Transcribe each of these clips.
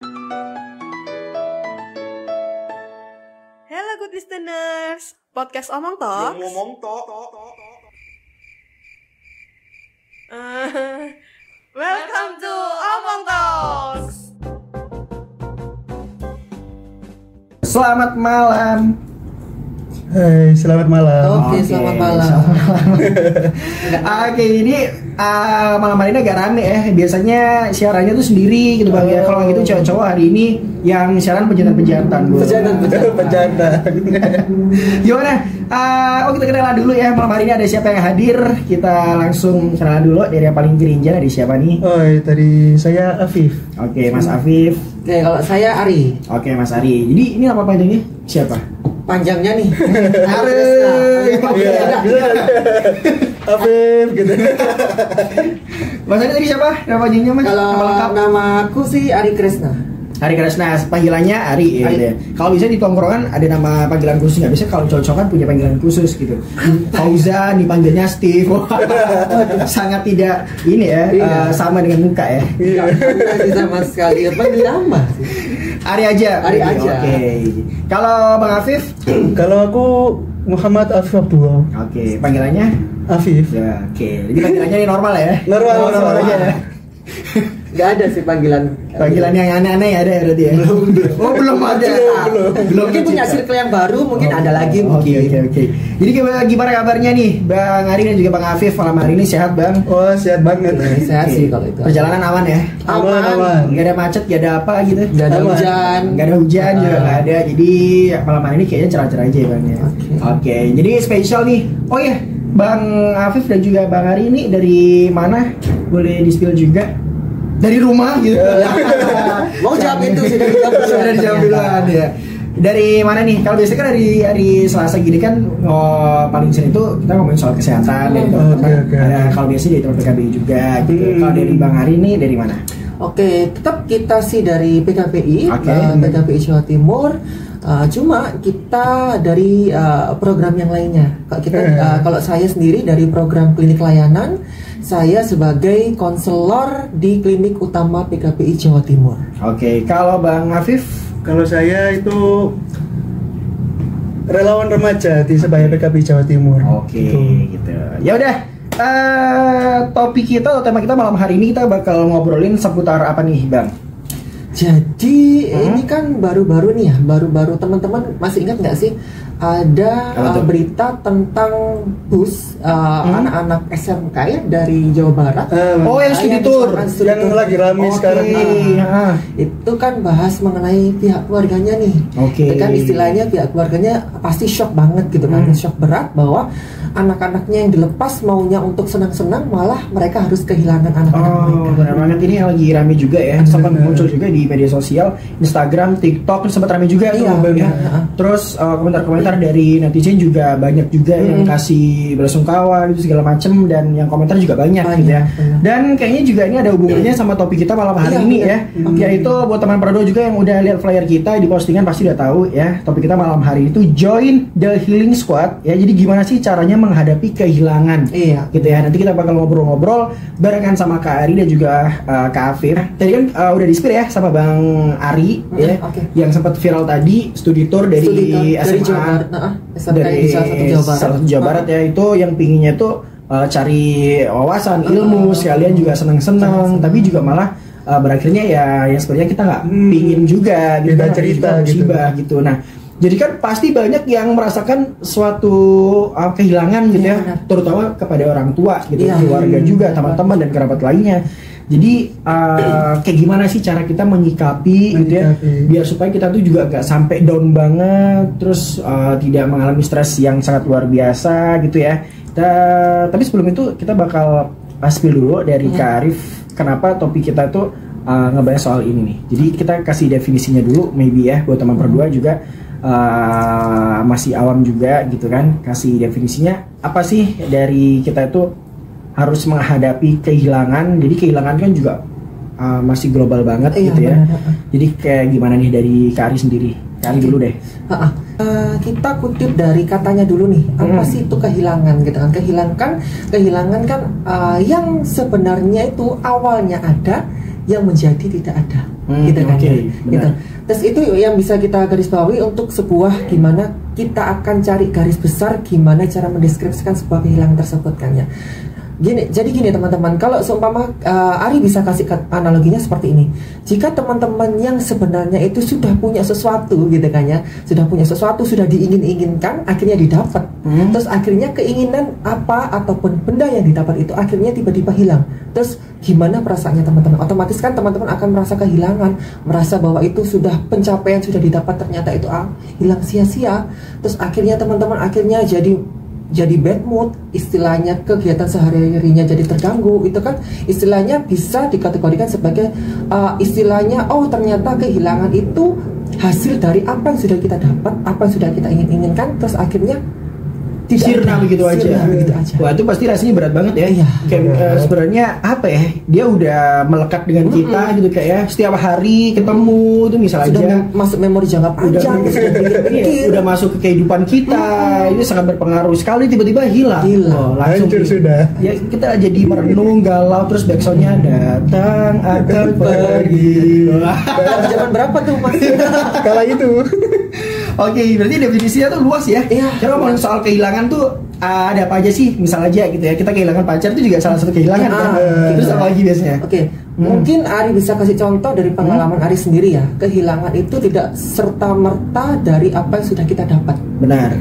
Hello good listeners, podcast Omong Talks. Welcome to Omong Talks. Selamat malam. Hai, selamat malam. Oke, selamat malam. Oke, ini malam hari ini agak rame ya. Biasanya siarannya tuh sendiri gitu Bang ya. Kalau gitu cowok-cowok hari ini yang siaran pejantan. Pejantan. Gimana? Kita kenalan dulu ya. Malam hari ini ada siapa yang hadir? Kita langsung kenalan dulu dari yang paling gerinja. Dari siapa nih? Oh, tadi saya Afif. Oke, Mas Afif. Oke, kalau saya Ari. Oke, Mas Ari. Jadi ini nama panjangnya siapa? Panjangnya nih. Afif gitu. Mas Ari tadi siapa? Nama panjangnya Mas? Kalau nama aku sih Ari Kresna. Ari Kresna, panggilannya Ari. Gitu ya. Kalau bisa di tongkrongan ada nama panggilan khusus nggak? Bisa kalau cowok kan punya panggilan khusus gitu. Fauzan dipanggilnya Steve. Sangat tidak ini ya, sama dengan muka ya. Iya, sama sekali. Panggil nama sih. Ari aja. Ari aja. Oke. Kalau Bang Afif? Kalau aku Muhammad Afif Abdullah. Oke, panggilannya Afif. Ya, oke. Jadi panggilannya ini normal ya? Normal aja ya. Gak ada sih panggilan yang aneh-aneh ada ya berarti ya? Belum ada. Belum. Mungkin punya circle yang baru, mungkin ada lagi Oke. Jadi gimana kabarnya nih Bang Ari dan juga Bang Afif malam hari ini, sehat Bang? Oh, sehat banget. Sehat sih kalau itu. Perjalanan aman ya? Aman. Gak ada macet, gak ada apa gitu? Gak ada hujan. Gak ada hujan juga gak ada. Jadi malam hari ini kayaknya cerah-cerah aja ya Bang ya. Oke. Jadi spesial nih. Oh iya, Bang Afif dan juga Bang Ari ini dari mana? Boleh di-spill juga? Dari rumah gitu. Mau jawab itu sudah dijawab duluan ya. Dari mana nih? Kalau biasanya kan dari hari Selasa gini kan paling sering itu kita ngomongin soal kesehatan dari teman-teman. Ada kalau biasanya dari teman PKBI juga gitu. Kalau dari Bang Ari ini dari mana? Oke, tetap kita sih dari PKPI, PKPI Jawa Timur. Cuma kita dari program yang lainnya. Kalau saya sendiri dari program klinik layanan, saya sebagai konselor di klinik utama PKPI Jawa Timur. Oke, kalau Bang Afif? Kalau saya itu relawan remaja di Sebaya PKPI Jawa Timur. Oke, gitu. Ya udah. Topik kita atau tema kita malam hari ini kita bakal ngobrolin seputar apa nih Bang? Jadi ini kan baru-baru nih ya, baru-baru teman-teman masih ingat nggak sih ada berita tentang bus anak-anak SMK ya dari Jawa Barat. Yang studi tour yang lagi rame sekarang. Itu kan bahas mengenai pihak keluarganya nih. Itu kan istilahnya pihak keluarganya pasti shock banget gitu kan, shock berat bahwa anak-anaknya yang dilepas maunya untuk senang-senang malah mereka harus kehilangan anak-anak mereka. Benar banget, ini yang lagi rame juga ya. Sempat muncul juga di media sosial, Instagram, TikTok sempat rame juga tuh. Terus komentar-komentar dari netizen juga banyak juga yang kasih belasungkawa gitu segala macem, dan yang komentar juga banyak gitu ya. Dan kayaknya juga ini ada hubungannya sama topik kita malam hari ini ya. Yaitu buat teman Prodo juga yang udah lihat flyer kita di postingan pasti udah tahu ya. Topik kita malam hari itu Join the Healing Squad ya. Jadi gimana sih caranya menghadapi kehilangan gitu ya. Nanti kita bakal ngobrol-ngobrol barengan sama Kak Ari dan juga Kak Afif. Tadi kan udah di-spill ya sama Bang Ari ya, yang sempat viral tadi studi tour dari SMA dari salah satu Jawa Barat ya. Itu yang pinginnya tuh cari wawasan ilmu sekalian juga senang-senang, tapi juga malah berakhirnya ya yang sebenarnya kita nggak pingin juga gitu, cerita gitu. Nah, jadi kan pasti banyak yang merasakan suatu kehilangan gitu ya, terutama kepada orang tua gitu, keluarga juga, teman-teman dan kerabat lainnya. Jadi kayak gimana sih cara kita menyikapi gitu ya, biar supaya kita tuh juga gak sampai down banget, terus tidak mengalami stres yang sangat luar biasa gitu ya. Tapi sebelum itu kita bakal spill dulu dari Kak Arif, kenapa topik kita tuh ngebahas soal ini nih. Jadi kita kasih definisinya dulu maybe ya, buat teman berdua juga masih awam juga gitu kan, kasih definisinya apa sih dari kita itu harus menghadapi kehilangan. Jadi kehilangan kan juga masih global banget gitu ya. Jadi kayak gimana nih dari Kak Ari sendiri? Kak Ari dulu deh. Kita kutip dari katanya dulu nih, apa sih itu kehilangan gitu kan? Kehilangan kan yang sebenarnya itu awalnya ada, yang menjadi tidak ada. gitu kan ya. benar. Gitu. Terus itu yang bisa kita garis bawahi untuk sebuah gimana kita akan cari garis besar gimana cara mendeskripsikan sebuah kehilangan tersebut kan ya. Jadi gini teman-teman, kalau seumpama Ari bisa kasih analoginya seperti ini. Jika teman-teman yang sebenarnya itu sudah punya sesuatu gitu kan ya, sudah punya sesuatu, sudah diingin-inginkan, akhirnya didapat. Terus akhirnya keinginan apa ataupun benda yang didapat itu akhirnya tiba-tiba hilang. Terus gimana perasaannya teman-teman? Otomatis kan teman-teman akan merasa kehilangan, merasa bahwa itu sudah pencapaian, sudah didapat, ternyata itu hilang sia-sia. Terus akhirnya teman-teman jadi bad mood, istilahnya kegiatan sehari-harinya jadi terganggu. Itu kan istilahnya bisa dikategorikan sebagai istilahnya ternyata kehilangan itu hasil dari apa yang sudah kita dapat, apa yang sudah kita inginkan, terus akhirnya sirna begitu aja. Wah, itu pasti rasanya berat banget ya. Iya. Kayak sebenarnya apa ya? Dia udah melekat dengan kita gitu kayak ya. Setiap hari ketemu itu misalnya sudah aja masuk memori jangka panjang, udah masuk ke kehidupan kita. Ini sangat berpengaruh sekali, tiba-tiba hilang. Langsung hancur sudah. Ya kita jadi merenung, galau, terus backsoundnya datang akan pergi. Zaman berapa tuh Mas? Kala itu. Oke, berarti definisinya tuh luas ya. Iya. Kalau ngomongin soal kehilangan tuh ada apa aja sih? Misal aja gitu ya, kita kehilangan pacar itu juga salah satu kehilangan kan. Terus apa lagi biasanya? Oke. Mungkin Ari bisa kasih contoh dari pengalaman Ari sendiri ya. Kehilangan itu tidak serta-merta dari apa yang sudah kita dapat. Benar.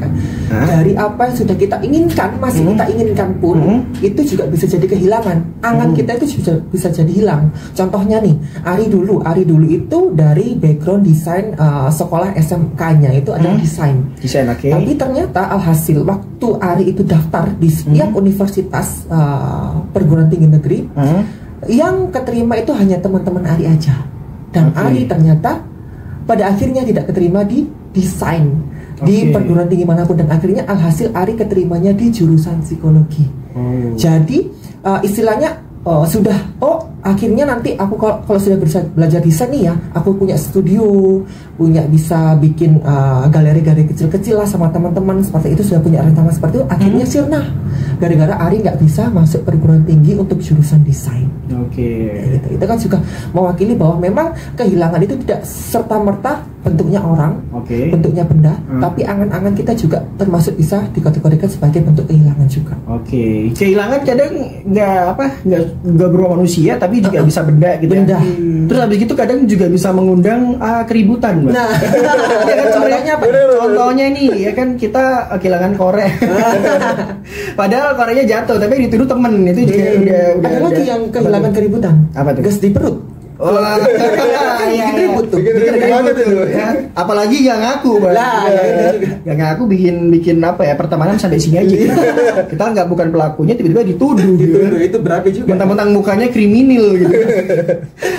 Dari apa yang sudah kita inginkan, masih kita inginkan pun, itu juga bisa jadi kehilangan. Angan kita itu bisa jadi hilang. Contohnya nih, Ari dulu itu dari background desain sekolah SMK-nya itu adalah desain. Desain, oke. Tapi ternyata alhasil waktu Ari itu daftar di setiap universitas perguruan tinggi negeri, yang keterima itu hanya teman-teman Ari aja. Dan Ari ternyata pada akhirnya tidak keterima di desain di perguruan tinggi manapun, dan akhirnya alhasil Ari keterimanya di jurusan psikologi. Jadi istilahnya akhirnya nanti aku kalau sudah bisa belajar desain nih ya, aku punya studio, bisa bikin galeri-galeri kecil-kecil lah sama teman-teman seperti itu, sudah punya rencana seperti itu. Akhirnya sirna gara-gara Ari nggak bisa masuk perguruan tinggi untuk jurusan desain. Gitu. Itu kan juga mewakili bahwa memang kehilangan itu tidak serta-merta bentuknya orang, bentuknya benda, tapi angan-angan kita juga termasuk bisa dikategorikan sebagai bentuk kehilangan juga. Kehilangan kadang nggak berupa manusia, tapi juga bisa benda gitu. Benda. Terus habis gitu kadang juga bisa mengundang keributan, Mbak. Nah, ya kan, contohnya nih ya kan kita kehilangan korek. Padahal koreknya jatuh, tapi dituduh temen, itu juga udah ada lagi yang kehilangan keributan. Apa tuh? Gas di perut. Bikin ribut tuh. Ya. Apalagi gak ngaku, Bang. Gak ngaku bikin apa ya, pertemanan sampai sini aja. Kita nggak bukan pelakunya, tiba-tiba dituduh gitu. Itu berapi juga. Mentang-mentang mukanya kriminal gitu.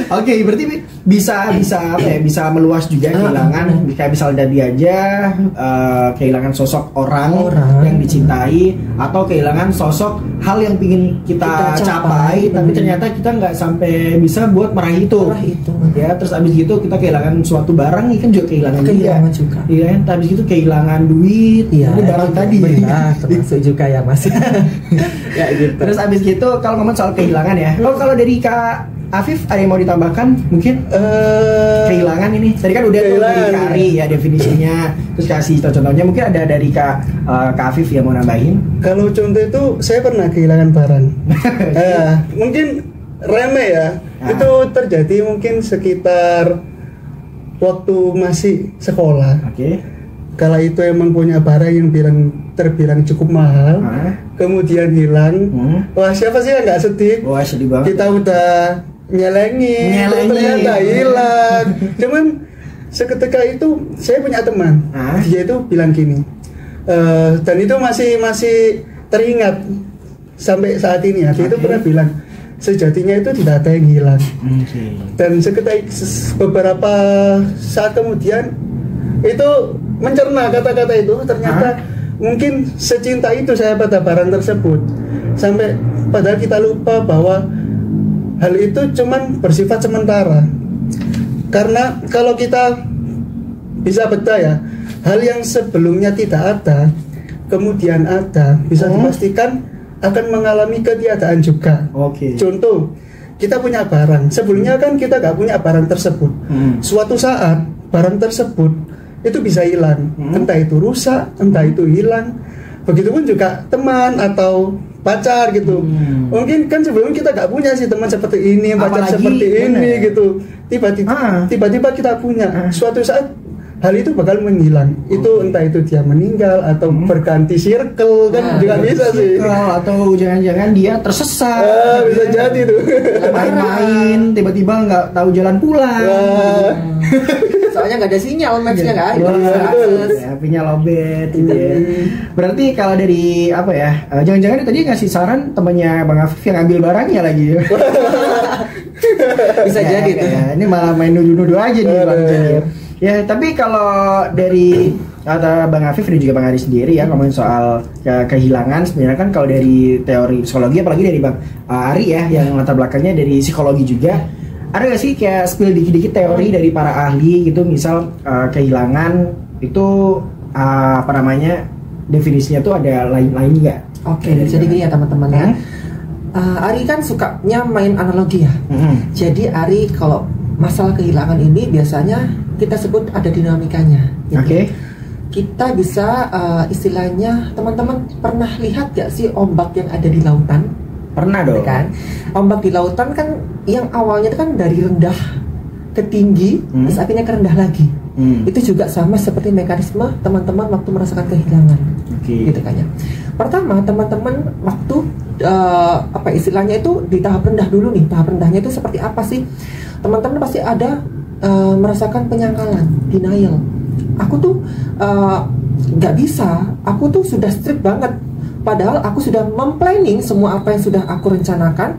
Oke, berarti bisa apa ya? Bisa meluas juga kehilangan. Kayak misal tadi aja kehilangan sosok orang yang dicintai, atau kehilangan sosok hal yang ingin kita capai, tapi ternyata kita nggak sampai bisa buat meraih itu. Ya, terus abis gitu kita kehilangan suatu barang, kan juga kehilangan juga. Iya, abis itu kehilangan duit, itu barang tadi. Benar, termasuk juga ya Mas. Ya gitu. Terus abis gitu kalau ngomong soal kehilangan ya, kalau dari Kak Afif ada yang mau ditambahkan mungkin kehilangan ini? Tadi kan udah tuh dari Kak Ari ya definisinya, terus kasih contohnya, mungkin ada dari Kak Afif yang mau nambahin. Kalau contoh itu saya pernah kehilangan barang. Mungkin remeh ya. Itu terjadi mungkin sekitar waktu masih sekolah. Kala itu emang punya barang yang terbilang cukup mahal, kemudian hilang. Wah, siapa sih yang nggak sedih? Wah, sedih banget. Kita udah nyelengin. Ternyata hilang. Cuman seketika itu saya punya teman, dia itu bilang gini, dan itu masih teringat sampai saat ini ya. Dia itu pernah bilang, sejatinya itu tidak ada yang hilang. Dan beberapa saat kemudian itu mencerna kata-kata itu, ternyata mungkin secinta itu saya pada barang tersebut, sampai padahal kita lupa bahwa hal itu cuman bersifat sementara. Karena kalau kita bisa bedah ya, hal yang sebelumnya tidak ada kemudian ada, bisa dipastikan akan mengalami ketiadaan juga. Contoh, kita punya barang. Sebelumnya kan kita nggak punya barang tersebut. Suatu saat barang tersebut itu bisa hilang, entah itu rusak, entah itu hilang. Begitupun juga teman atau pacar gitu. Mungkin kan sebelumnya kita nggak punya sih teman seperti ini, pacar seperti ini gitu. Tiba-tiba kita punya. Suatu saat hal itu bakal menghilang. Itu entah itu dia meninggal atau berganti circle kan juga bisa sih. Atau jangan-jangan dia tersesat. Bisa jadi tuh. Main-main tiba-tiba nggak tahu jalan pulang. Soalnya nggak ada sinyal, matchnya nggak ada. HP-nya lobet gitu ya. Berarti kalau dari apa ya? Jangan-jangan tadi ngasih saran temannya Bang Afif yang ambil barangnya lagi. Bisa jadi tuh. Ini malah main nuduh-nuduh aja nih Bang. Ya, tapi kalau dari kata Bang Afif dan juga Bang Ari sendiri ya ngomongin soal kehilangan, sebenarnya kan kalau dari teori psikologi, apalagi dari Bang Ari ya yang latar belakangnya dari psikologi juga, ada gak sih kayak spill dikit-dikit teori dari para ahli gitu, misal kehilangan itu apa namanya definisinya tuh ada lain-lain nggak? Oke, jadi gini ya teman-teman ya. Ari kan sukanya main analogi ya. Jadi Ari kalau masalah kehilangan ini biasanya kita sebut ada dinamikanya. Gitu. Kita bisa istilahnya, teman-teman pernah lihat gak sih ombak yang ada di lautan? Pernah dong. Kan? Ombak di lautan kan yang awalnya itu kan dari rendah ke tinggi, terus akhirnya ke rendah lagi. Itu juga sama seperti mekanisme teman-teman waktu merasakan kehilangan. Gitu kan ya. Pertama, teman-teman waktu apa istilahnya itu di tahap rendah dulu nih. Tahap rendahnya itu seperti apa sih? Teman-teman pasti ada merasakan penyangkalan, denial. Aku tuh nggak bisa, aku tuh sudah strict banget. Padahal aku sudah memplanning semua apa yang sudah aku rencanakan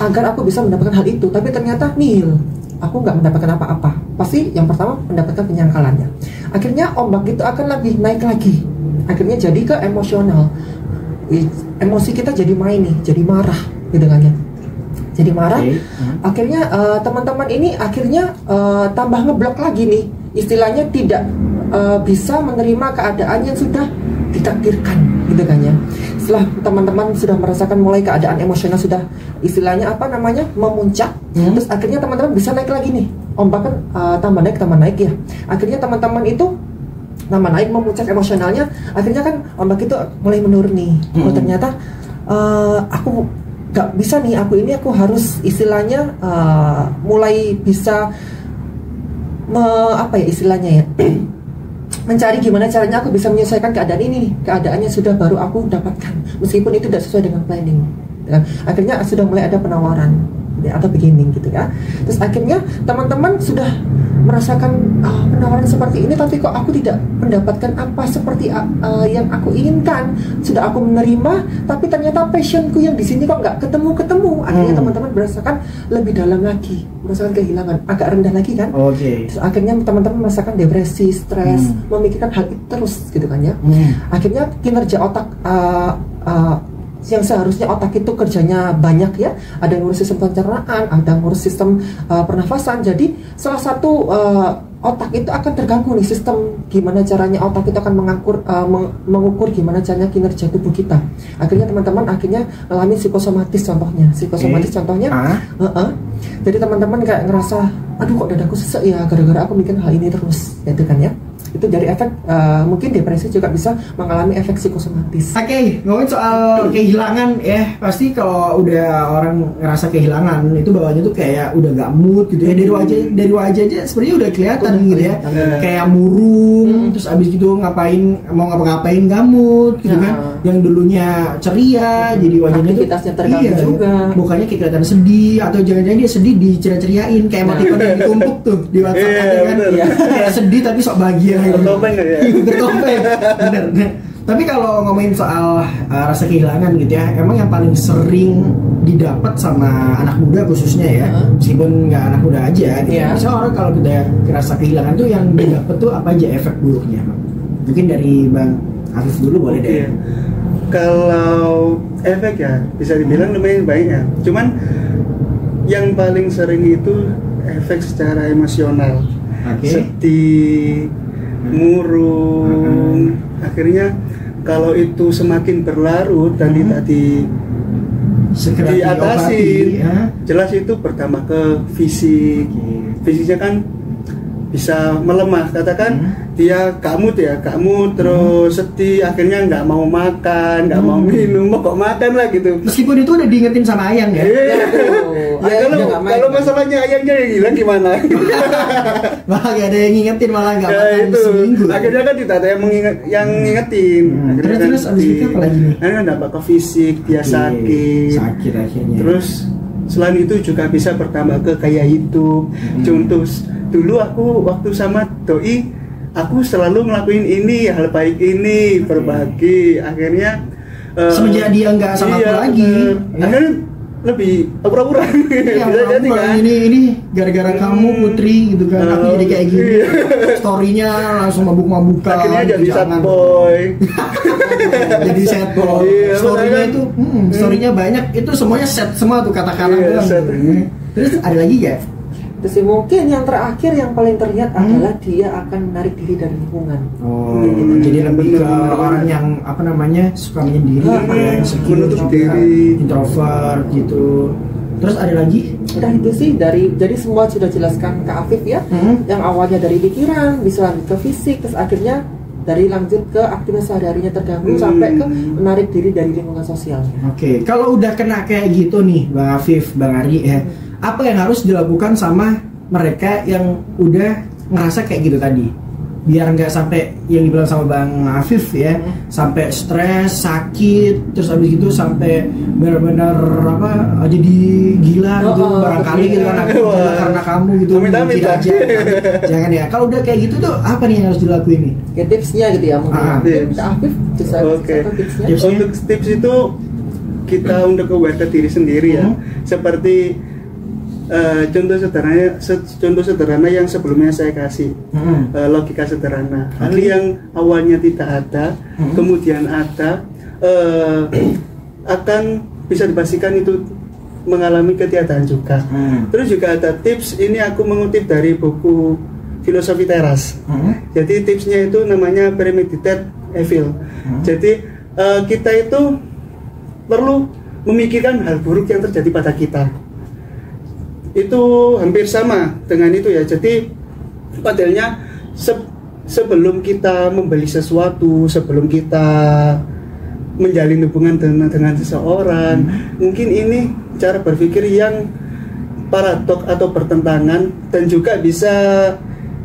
agar aku bisa mendapatkan hal itu. Tapi ternyata nihil, aku nggak mendapatkan apa-apa. Pasti yang pertama mendapatkan penyangkalannya. Akhirnya ombak itu akan lebih naik lagi. Akhirnya jadi ke emosional. Emosi kita jadi main nih, jadi marah gitu kan ya. Jadi marah, akhirnya teman-teman ini akhirnya tambah ngeblok lagi nih, istilahnya tidak bisa menerima keadaan yang sudah ditakdirkan, gitu kan ya. Setelah teman-teman sudah merasakan mulai keadaan emosional sudah istilahnya apa namanya memuncak, terus akhirnya teman-teman bisa naik lagi nih, ombak kan tambah naik ya. Akhirnya teman-teman itu tambah naik memuncak emosionalnya, akhirnya kan ombak itu mulai menurun nih. Oh ternyata aku gak bisa nih, aku harus istilahnya mulai bisa apa ya istilahnya ya mencari gimana caranya aku bisa menyelesaikan keadaan ini nih, keadaannya sudah baru aku dapatkan meskipun itu tidak sesuai dengan planning. Akhirnya sudah mulai ada penawaran atau beginning gitu ya. Terus akhirnya teman-teman sudah merasakan penawaran seperti ini, tapi kok aku tidak mendapatkan apa seperti yang aku inginkan. Sudah aku menerima, tapi ternyata passionku yang di sini kok nggak ketemu. Akhirnya teman-teman merasakan lebih dalam lagi, merasakan kehilangan, agak rendah lagi kan. Terus akhirnya teman-teman merasakan depresi, stres, memikirkan hal itu terus gitu kan ya. Akhirnya kinerja otak yang seharusnya otak itu kerjanya banyak ya, ada yang ngurus sistem pencernaan, ada yang ngurus sistem pernafasan. Jadi salah satu otak itu akan terganggu nih, sistem gimana caranya otak itu akan mengukur gimana caranya kinerja tubuh kita. Akhirnya teman-teman mengalami psikosomatis contohnya. Jadi teman-teman kayak ngerasa, aduh kok dadaku sesek ya gara-gara aku bikin hal ini terus, gitu kan ya. Itu dari efek mungkin depresi juga bisa mengalami efek psikosomatis. Ngomongin soal kehilangan ya, pasti kalau udah orang ngerasa kehilangan itu bawahnya tuh kayak udah gak mood gitu ya, dari wajah aja sebenarnya udah kelihatan gitu ya, kayak murung, terus abis gitu mau ngapa-ngapain gak mood gitu kan, yang dulunya ceria jadi wajahnya aktivitasnya terganggu juga, mukanya kayak kelihatan sedih, atau jangan-jangan dia sedih diceria-ceriain kayak emoticon yang ditumpuk tuh di WhatsApp kan, kayak sedih tapi sok bahagia. Bertopeng ya? Bertopeng, bener. Tapi kalau ngomongin soal rasa kehilangan gitu ya, emang yang paling sering didapat sama anak muda khususnya ya, meskipun nggak anak muda aja gitu. Misalnya orang kalau udah ngerasa kehilangan tuh yang didapat tuh apa aja efek buruknya? Mungkin dari Bang Afif dulu boleh deh. Kalau efek ya bisa dibilang lumayan banyak ya. Cuman yang paling sering itu efek secara emosional, sedih, murung. Akhirnya kalau itu semakin berlarut dan tidak segera diatasin. Ya. Jelas itu berdampak ke fisik. Fisiknya kan bisa melemah, katakan dia gak mood terus sedih, akhirnya nggak mau makan, nggak mau minum, mau kok makan lah gitu. Meskipun itu udah diingetin sama Ayang ya. Ya kalau masalahnya Ayangnya yang hilang gimana? Malah gak ada yang ngingetin, malah nggak makan itu seminggu. akhirnya kan tidak ada yang ngingetin. Terus abis itu apa lagi nih? Kan dampak ke fisik, dia sakit akhirnya. Terus selain itu juga bisa berdampak ke gaya hidup. Contoh dulu aku waktu sama doi, aku selalu ngelakuin ini, hal baik ini, berbagi. Akhirnya semenjak dia nggak sama aku lagi, akhirnya lebih pura-pura. Bisa jadi kan? Ini gara-gara kamu Putri gitu kan, aku jadi kayak gini. Storynya langsung mabuk-mabukan. Akhirnya jadi sad boy. Jadi sad boy. Storynya itu, storynya banyak. Itu semuanya set semua tuh kata-kata. Terus ada lagi ya? Terus mungkin yang terakhir yang paling terlihat adalah dia akan menarik diri dari lingkungan. Jadi lebih ke orang yang suka menyendiri, menutup diri, introvert gitu. Terus ada lagi? Udah itu sih jadi semua sudah jelaskan ke Afif ya. Yang awalnya dari pikiran bisa lanjut ke fisik, terus akhirnya dari lanjut ke aktivitas sehari-harinya terganggu sampai ke menarik diri dari lingkungan sosialnya. Oke, kalau udah kena kayak gitu nih, Bang Afif, Bang Ari ya. Apa yang harus dilakukan sama mereka yang udah ngerasa kayak gitu tadi, biar nggak sampai yang dibilang sama Bang Afif ya, sampai stres, sakit, terus abis itu sampai benar-benar jadi gila gitu, barangkali gitu kan, karena kamu gitu mungkin aja. Jangan ya. Kalau udah kayak gitu tuh apa nih yang harus dilakuin nih? Ya, tipsnya gitu ya mungkin. Afif bisa tipsnya. Untuk tips itu kita untuk aware ke diri sendiri ya. Seperti contoh sederhana yang sebelumnya saya kasih, logika sederhana. Hal yang awalnya tidak ada, kemudian ada, akan bisa dipastikan itu mengalami ketiadaan juga. Terus juga ada tips, ini aku mengutip dari buku Filosofi Teras. Jadi tipsnya itu namanya premeditated evil. Jadi kita itu perlu memikirkan hal buruk yang terjadi pada kita. Itu hampir sama dengan itu ya. Jadi modelnya sebelum kita membeli sesuatu, sebelum kita menjalin hubungan dengan seseorang, mungkin ini cara berpikir yang paradok atau bertentangan, dan juga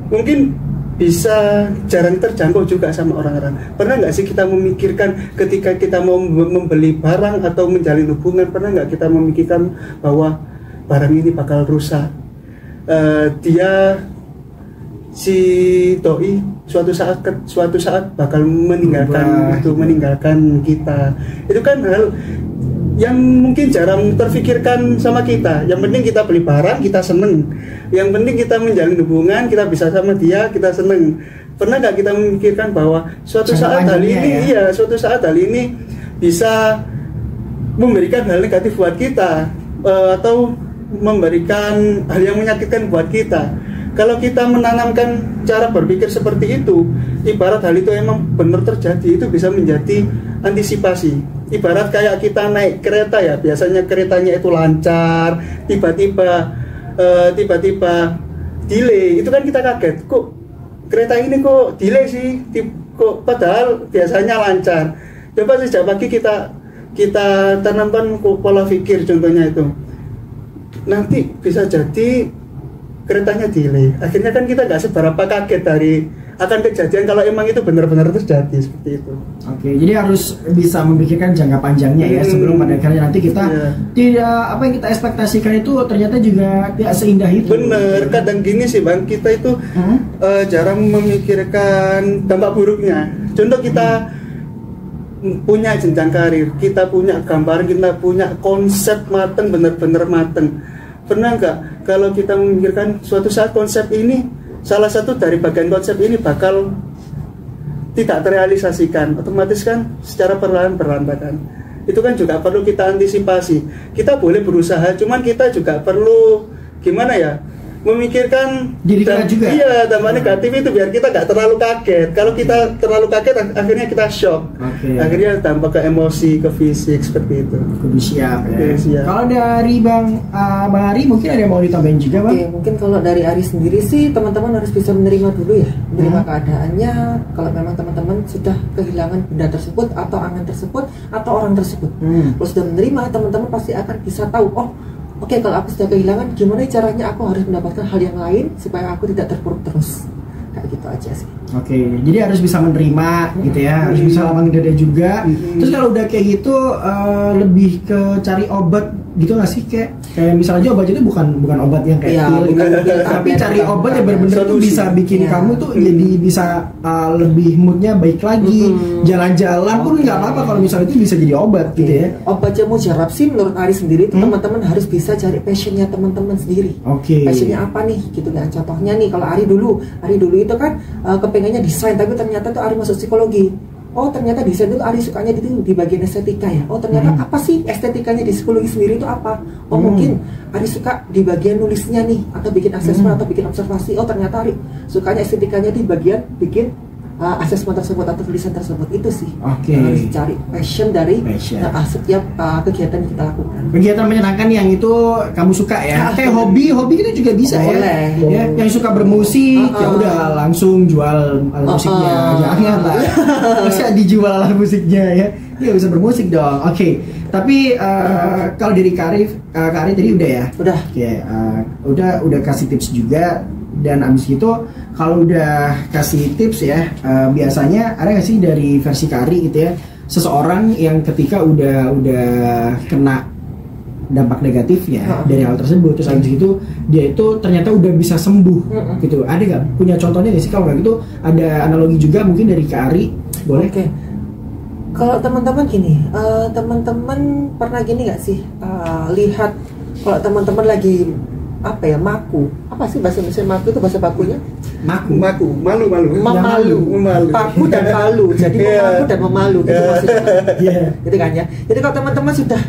mungkin bisa jarang terjangkau juga sama orang-orang. Pernah nggak sih kita memikirkan ketika kita mau membeli barang atau menjalin hubungan, pernah nggak kita memikirkan bahwa barang ini bakal rusak, si doi suatu saat bakal meninggalkan kita. Itu kan hal yang mungkin jarang terfikirkan sama kita. Yang penting kita beli barang, kita seneng. Yang penting kita menjalin hubungan, kita bisa sama dia, kita seneng. Pernah nggak kita memikirkan bahwa suatu saat hal ini bisa memberikan hal negatif buat kita, atau memberikan hal yang menyakitkan buat kita. Kalau kita menanamkan cara berpikir seperti itu, ibarat hal itu emang benar terjadi, itu bisa menjadi antisipasi. Ibarat kayak kita naik kereta ya, biasanya keretanya itu lancar, tiba-tiba delay, itu kan kita kaget, kok kereta ini kok delay sih, kok padahal biasanya lancar. Coba sejak pagi kita tanamkan pola pikir, contohnya itu. Nanti bisa jadi keretanya delay. Akhirnya kan kita nggak seberapa kaget akan kejadian kalau emang itu benar-benar terjadi seperti itu. Oke, jadi harus bisa memikirkan jangka panjangnya ya, sebelum pada akhirnya nanti kita tidak apa yang kita ekspektasikan itu ternyata juga tidak seindah itu. Bener, kadang gini sih Bang, kita itu jarang memikirkan dampak buruknya. Contoh kita punya jenjang karir, kita punya gambaran, kita punya konsep mateng, benar-benar mateng. Pernah nggak kalau kita memikirkan suatu saat konsep ini, salah satu dari bagian konsep ini bakal tidak terrealisasikan, otomatis kan secara perlahan berantakan. Itu kan juga perlu kita antisipasi. Kita boleh berusaha, cuman kita juga perlu gimana ya, memikirkan diri kita juga. Iya, dampak negatif itu biar kita nggak terlalu kaget. Kalau kita terlalu kaget, akhirnya kita shock. Akhirnya dampak ke emosi, ke fisik seperti itu. Kudu siap ya. Kalau dari Bang Ari mungkin ada yang mau ditambahin juga, Bang? Oke, mungkin kalau dari Ari sendiri sih teman-teman harus bisa menerima dulu ya, menerima keadaannya. Kalau memang teman-teman sudah kehilangan benda tersebut atau angan tersebut atau orang tersebut, kalau sudah menerima, teman-teman pasti akan bisa tahu, oh oke, kalau aku sudah kehilangan, gimana caranya aku harus mendapatkan hal yang lain supaya aku tidak terpuruk terus. Kayak gitu aja sih. Oke, jadi harus bisa menerima gitu ya, harus bisa lapang dada juga. Terus kalau udah kayak gitu lebih ke cari obat gitu nggak sih, kayak misalnya obat itu bukan obat yang kayak pil, tapi cari obat yang benar-benar tuh bisa bikin kamu tuh jadi bisa lebih moodnya baik lagi. Jalan-jalan pun nggak apa-apa kalau misalnya itu bisa jadi obat gitu ya. Obat jamu jarab sih menurut Ari sendiri itu teman-teman harus bisa cari passionnya teman-teman sendiri. Passionnya apa nih gitu kan? Contohnya nih kalau Ari dulu itu kan kepengennya desain, tapi ternyata tuh Ari masuk psikologi. Oh ternyata desain itu Ari sukanya di bagian estetika ya. Oh ternyata apa sih estetikanya di psikologi sendiri itu apa? Oh mungkin Ari suka di bagian nulisnya nih, atau bikin asesmen atau bikin observasi. Oh ternyata Ari sukanya estetikanya di bagian bikin asesmen tersebut atau tulisan tersebut. Itu sih harus cari passion dari setiap kegiatan yang kita lakukan. Kegiatan menyenangkan yang itu kamu suka ya. Kayak hobi itu juga bisa ya. Yang suka bermusik ya udah langsung jual alat musiknya. Jangan lah. Bisa dijual alat musiknya ya. Dia bisa bermusik dong. Tapi kalau dari Kari tadi udah ya. Udah kasih tips juga. Dan abis itu kalau udah kasih tips ya, biasanya ada nggak sih dari versi Kari gitu ya, seseorang yang ketika udah kena dampak negatifnya dari hal tersebut, terus abis itu dia itu ternyata udah bisa sembuh gitu, ada nggak, punya contohnya nggak sih? Kalau nggak gitu ada analogi juga mungkin dari Kari, boleh? Kalau teman-teman gini, teman-teman pernah gini nggak sih, lihat kalau teman-teman lagi maku, apa sih bahasa Indonesia maku itu bahasa bakunya? Malu. Paku dan palu, jadi memaku dan memalu gitu maksudnya. Gitu kan ya. Jadi kalau teman-teman sudah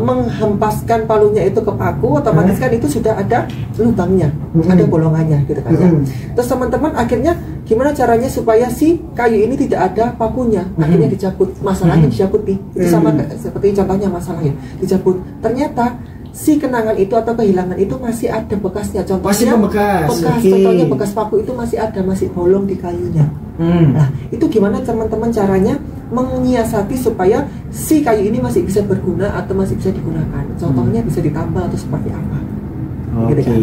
menghempaskan palunya itu ke paku, otomatis kan itu sudah ada lubangnya, ada bolongannya gitu kan ya. Terus teman-teman akhirnya gimana caranya supaya si kayu ini tidak ada pakunya? Akhirnya dicabut, masalahnya dicabut nih. Itu sama seperti contohnya masalahnya dicabut. Ternyata si kenangan itu atau kehilangan itu masih ada bekasnya. Contohnya contohnya bekas paku itu masih ada, masih bolong di kayunya. Nah itu gimana teman-teman caranya menyiasati supaya si kayu ini masih bisa berguna atau masih bisa digunakan? Contohnya bisa ditambal atau seperti apa? Gitu kan?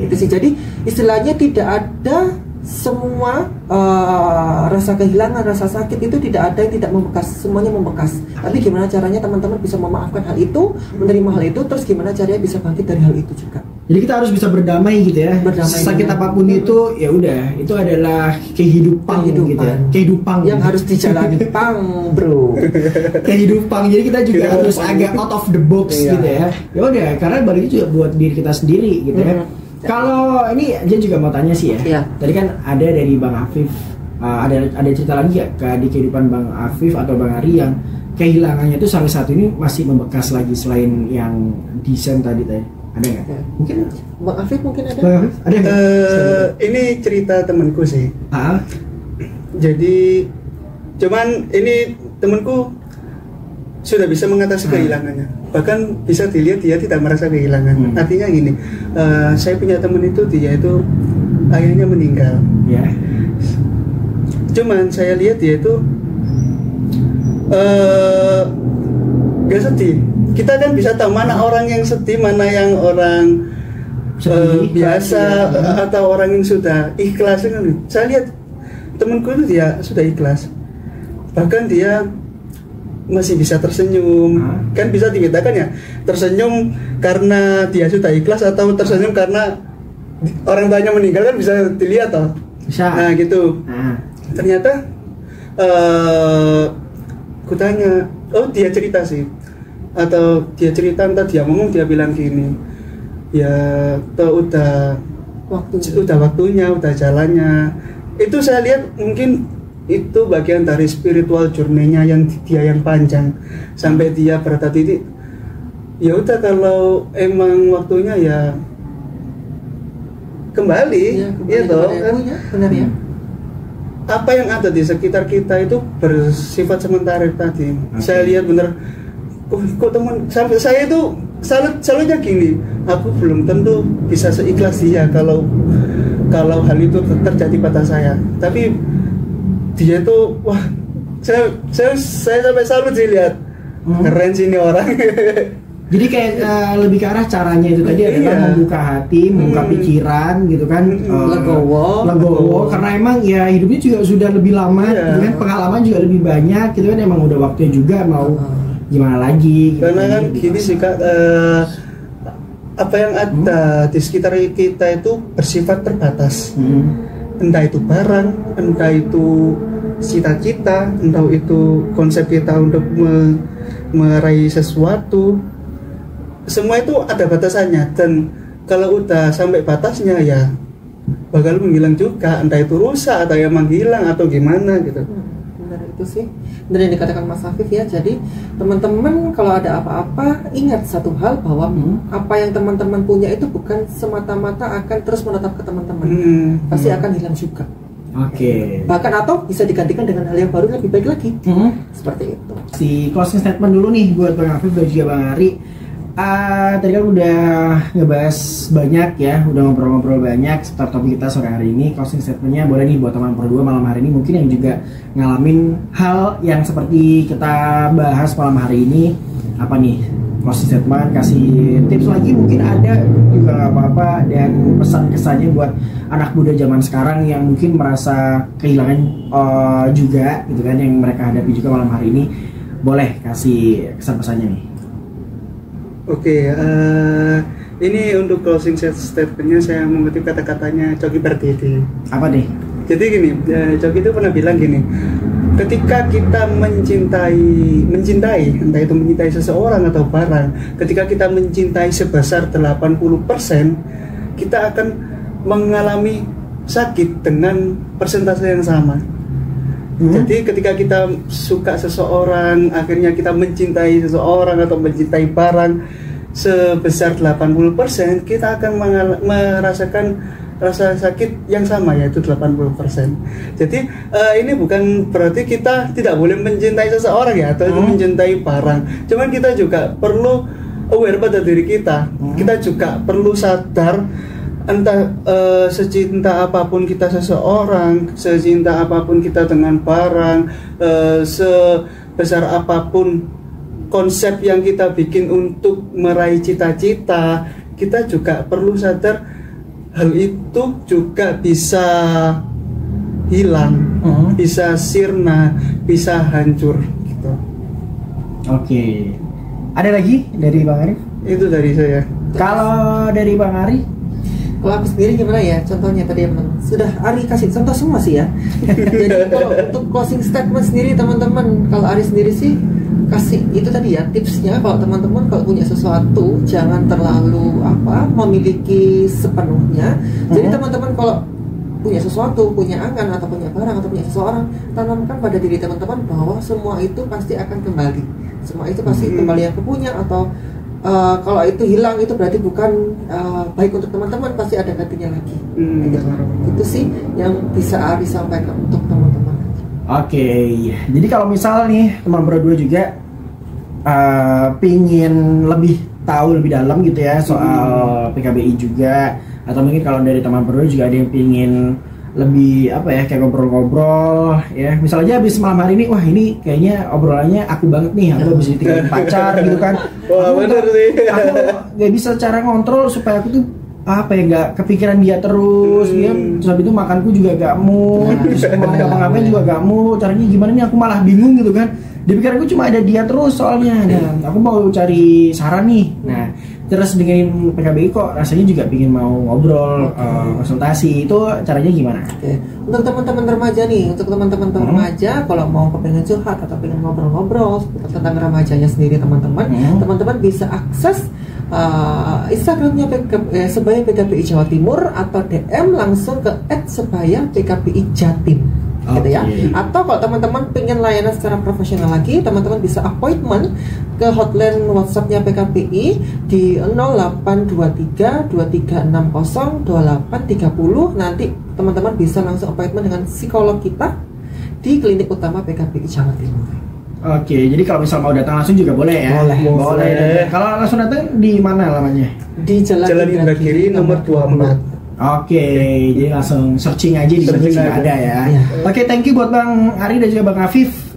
Itu sih, jadi istilahnya tidak ada semua rasa kehilangan, rasa sakit itu tidak ada yang tidak membekas, semuanya membekas. Tapi gimana caranya teman-teman bisa memaafkan hal itu, menerima hal itu, terus gimana caranya bisa bangkit dari hal itu juga. Jadi kita harus bisa berdamai gitu ya. Sakit apapun itu ya udah, itu adalah kehidupan gitu ya. Kehidupan yang harus dijalani bro. Kehidupan. Jadi kita juga harus agak out of the box gitu ya. Ya udah, karena balik itu juga buat diri kita sendiri gitu ya. Kalau ini Jen juga mau tanya sih ya. Tadi kan ada dari Bang Afif, ada cerita lagi ya di kehidupan Bang Afif atau Bang Ari yang kehilangannya itu sampai saat ini masih membekas lagi selain yang desain tadi. Ada nggak? Mungkin Bang Afif mungkin ada. Ada nggak? Ini cerita temanku sih. Jadi cuman ini temanku sudah bisa mengatasi kehilangannya, bahkan bisa dilihat dia tidak merasa kehilangan. Artinya gini, saya punya teman itu, dia itu ayahnya meninggal. Cuman saya lihat dia itu gak sedih. Kita kan bisa tahu mana orang yang sedih, mana yang orang biasa atau orang yang sudah ikhlas. Saya lihat temanku itu dia sudah ikhlas, bahkan dia masih bisa tersenyum. Kan bisa dibedakan ya, tersenyum karena dia sudah ikhlas atau tersenyum karena orang tuanya meninggal, kan bisa dilihat toh. Nah gitu. Ternyata kutanya, oh dia cerita sih, atau dia cerita, entah dia ngomong, dia bilang gini, ya toh udah waktunya, udah jalannya. Itu saya lihat mungkin itu bagian dari spiritual journey-nya yang dia yang panjang sampai dia pada titik ya udah, kalau emang waktunya ya kembali gitu kan. Benar ya. Apa yang ada di sekitar kita itu bersifat sementara tadi. Saya lihat bener, kok teman sampai saya itu salutnya gini, aku belum tentu bisa seikhlas dia kalau hal itu terjadi pada saya. Tapi dia itu, wah, saya sampai salut sih lihat, keren sih ini orang. Jadi kayak lebih ke arah caranya itu tadi adalah membuka hati, membuka pikiran gitu kan, legowo karena emang ya hidupnya juga sudah lebih lama, gitu kan, pengalaman juga lebih banyak, gitu kan, emang udah waktunya juga mau gimana lagi. Gitu, karena kan gini sih Kak, apa yang ada di sekitar kita itu bersifat terbatas, entah itu barang, entah itu cita-cita, entah itu konsep kita untuk meraih sesuatu. Semua itu ada batasannya, dan kalau udah sampai batasnya ya bakal menghilang juga, entah itu rusak atau emang hilang atau gimana gitu. Benar itu sih, benar yang dikatakan Mas Afif ya. Jadi teman-teman kalau ada apa-apa ingat satu hal bahwa apa yang teman-teman punya itu bukan semata-mata akan terus menetap ke teman-teman, pasti akan hilang juga. Oke. Bahkan atau bisa digantikan dengan hal yang baru lebih baik lagi. Seperti itu. Si closing statement dulu nih buat Bang Afif dan juga Bang Ari. Tadi kan udah ngebahas banyak ya, udah ngobrol-ngobrol banyak seputar topik kita sore hari ini. Closing statementnya boleh nih buat teman berdua malam hari ini, mungkin yang juga ngalamin hal yang seperti kita bahas malam hari ini. Apa nih closing statement, kasih tips lagi mungkin ada juga nggak apa-apa, dan pesan kesannya buat anak muda zaman sekarang yang mungkin merasa kehilangan juga gitu kan, yang mereka hadapi juga malam hari ini. Boleh kasih kesan pesannya nih. Oke, ini untuk closing statementnya saya mengutip kata-katanya Coki Pardede. Apa nih? Jadi gini, Coki itu pernah bilang gini, ketika kita mencintai, entah itu mencintai seseorang atau barang, ketika kita mencintai sebesar 80%, kita akan mengalami sakit dengan persentase yang sama. Jadi ketika kita suka seseorang, akhirnya kita mencintai seseorang atau mencintai barang sebesar 80%, kita akan merasakan rasa sakit yang sama, yaitu 80%. Jadi ini bukan berarti kita tidak boleh mencintai seseorang ya, atau mencintai barang. Cuman kita juga perlu aware pada diri kita. Kita juga perlu sadar, entah secinta apapun kita seseorang, secinta apapun kita dengan barang, sebesar apapun konsep yang kita bikin untuk meraih cita-cita, kita juga perlu sadar hal itu juga bisa hilang, bisa sirna, bisa hancur gitu. Oke. Ada lagi dari Bang Ari? Itu dari saya. Kalau dari Bang Ari? Kalau aku sendiri gimana ya? Contohnya tadi sudah Ari kasih contoh semua sih ya. Jadi kalau untuk closing statement sendiri teman-teman, kalau Ari sendiri sih kasih itu tadi ya tipsnya, kalau teman-teman kalau punya sesuatu jangan terlalu memiliki sepenuhnya. Jadi teman-teman kalau punya sesuatu, punya angan atau punya barang atau punya seseorang, tanamkan pada diri teman-teman bahwa semua itu pasti akan kembali. Semua itu pasti kembali yang kepunya, atau kalau itu hilang itu berarti bukan baik untuk teman-teman, pasti ada gantinya lagi. Itu sih yang bisa Ari sampaikan untuk teman-teman. Oke, jadi kalau misal nih teman berdua juga pingin lebih tahu lebih dalam gitu ya soal PKBI juga, atau mungkin kalau dari teman berdua juga ada yang pingin lebih kayak ngobrol-ngobrol ya, misalnya habis malam hari ini, wah ini kayaknya obrolannya aku banget nih, aku habis ditinggalin pacar gitu kan. Wah bener sih, aku gak bisa cara ngontrol supaya aku tuh nggak kepikiran dia terus, terus habis itu makanku juga gak mood, terus mau ngapa-ngapain juga gak mood, caranya gimana nih, aku malah bingung gitu kan. Di pikiranku cuma ada dia terus soalnya. Nah, aku mau cari saran nih. Nah, terus dengan PKBI kok rasanya juga pingin mau ngobrol, konsultasi. Itu caranya gimana? Untuk teman-teman remaja nih, untuk teman-teman remaja kalau mau pengen curhat atau pengen ngobrol-ngobrol tentang remajanya sendiri, teman-teman bisa akses Instagramnya Sebaya PKBI Jawa Timur, atau DM langsung ke @sebaya PKBI Jatim. gitu ya. Atau kalau teman-teman pengen layanan secara profesional lagi, teman-teman bisa appointment ke hotline WhatsApp-nya PKPI di 0823 2360 2830. Nanti teman-teman bisa langsung appointment dengan psikolog kita di klinik utama PKPI Jawa Timur. Oke, jadi kalau misal mau datang langsung juga boleh ya? Boleh. Kalau langsung datang di mana namanya? Di Jalan Indragiri nomor 24. Oke, jadi langsung searching aja di sini juga ada ya. Oke, thank you buat Bang Ari dan juga Bang Afif